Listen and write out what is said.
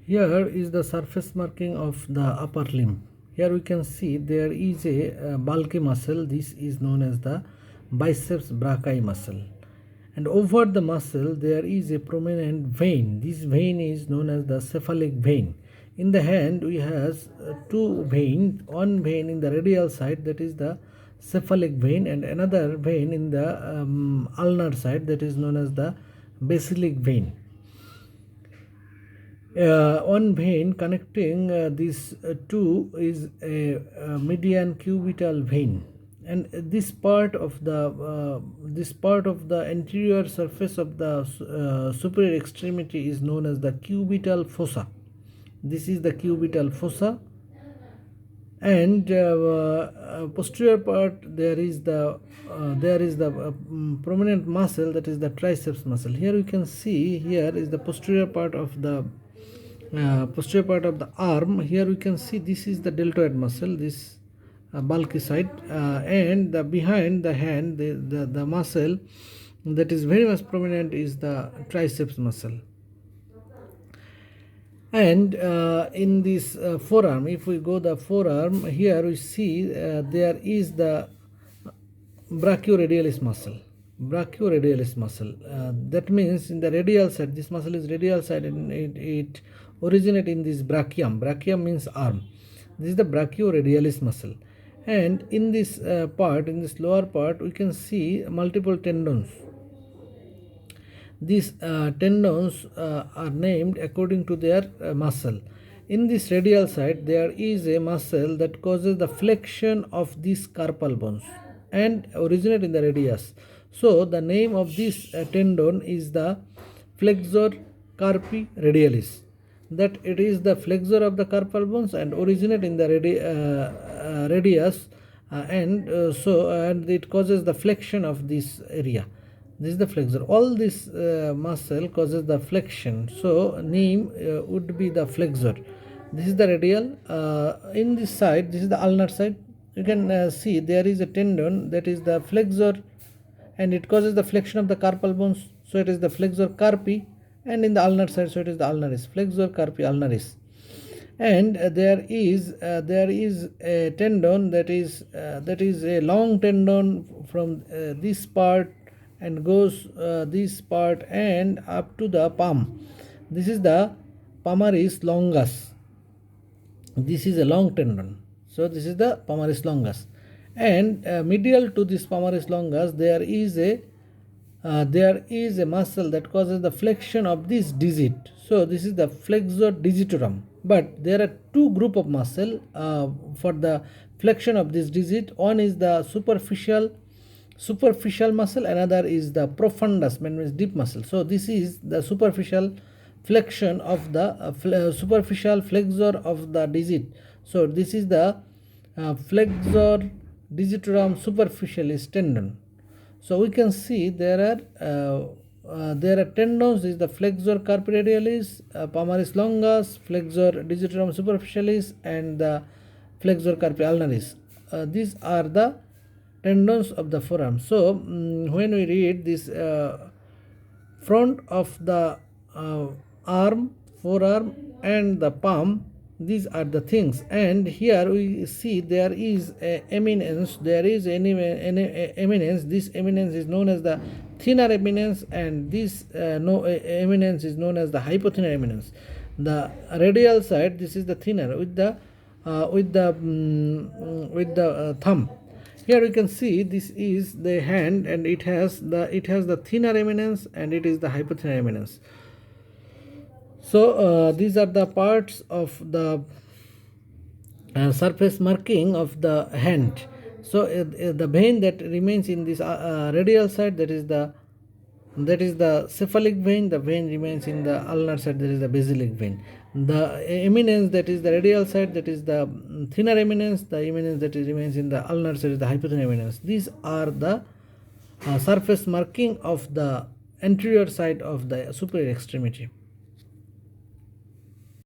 Here is the surface marking of the upper limb. Here we can see there is a bulky muscle. This is known as the biceps brachii muscle. And over the muscle there is a prominent vein. This vein is known as the cephalic vein. In the hand we have two veins. One vein in the radial side, that is the cephalic vein, and another vein in the ulnar side, that is known as the basilic vein. One vein connecting these two is a median cubital vein, and this part of the anterior surface of the superior extremity is known as the cubital fossa. This is the cubital fossa, and posterior part there is the prominent muscle, that is the triceps muscle. Here you can see, here is the posterior part of the arm. Here we can see this is the deltoid muscle, this bulky side, and the behind the hand, the muscle that is very much prominent is the triceps muscle. And in this forearm, if we go the forearm, here we see there is the brachioradialis muscle. That means in the radial side, this muscle is radial side, and it originates in this brachium. Brachium means arm. This is the brachioradialis muscle, and in this part, in this lower part, we can see multiple tendons. These tendons are named according to their muscle. In this radial side there is a muscle that causes the flexion of these carpal bones and originate in the radius. So the name of this tendon is the flexor carpi radialis. That it is the flexor of the carpal bones and originate in the radius, and it causes the flexion of this area. This is the flexor. All this muscle causes the flexion, so name would be the flexor. This is the radial. In this side, this is the ulnar side. You can see there is a tendon that is the flexor, and it causes the flexion of the carpal bones, so it is the flexor carpi. And in the ulnar side, so it is the ulnaris, flexor carpi ulnaris. And there is a tendon that is a long tendon from this part and goes this part and up to the palm. This is the palmaris longus. This is a long tendon, so this is the palmaris longus. And medial to this palmaris longus there is a muscle that causes the flexion of this digit. So this is the flexor digitorum. But there are two group of muscle for the flexion of this digit. One is the superficial muscle, another is the profundus, means deep muscle. So this is the superficial flexion of the superficial flexor of the digit. So this is the flexor digitorum superficialis tendon. So we can see there are tendons. This is the flexor carpi radialis, palmaris longus, flexor digitorum superficialis, and the flexor carpi ulnaris. These are the tendons of the forearm. So when we read this front of the arm, forearm, and the palm, these are the things. And here we see there is a eminence. There is an eminence. This eminence is known as the thenar eminence, and this eminence is known as the hypothenar eminence. The radial side, this is the thenar with the thumb. Here you can see this is the hand, and it has the thenar eminence, and it is the hypothenar eminence. So these are the parts of the surface marking of the hand. So the vein that remains in this radial side, that is the cephalic vein. The vein remains in the ulnar side, that is the basilic vein. The eminence that is the radial side, that is the thenar eminence. The eminence that remains in the ulnar side is the hypothenar eminence. These are the surface marking of the anterior side of the superior extremity.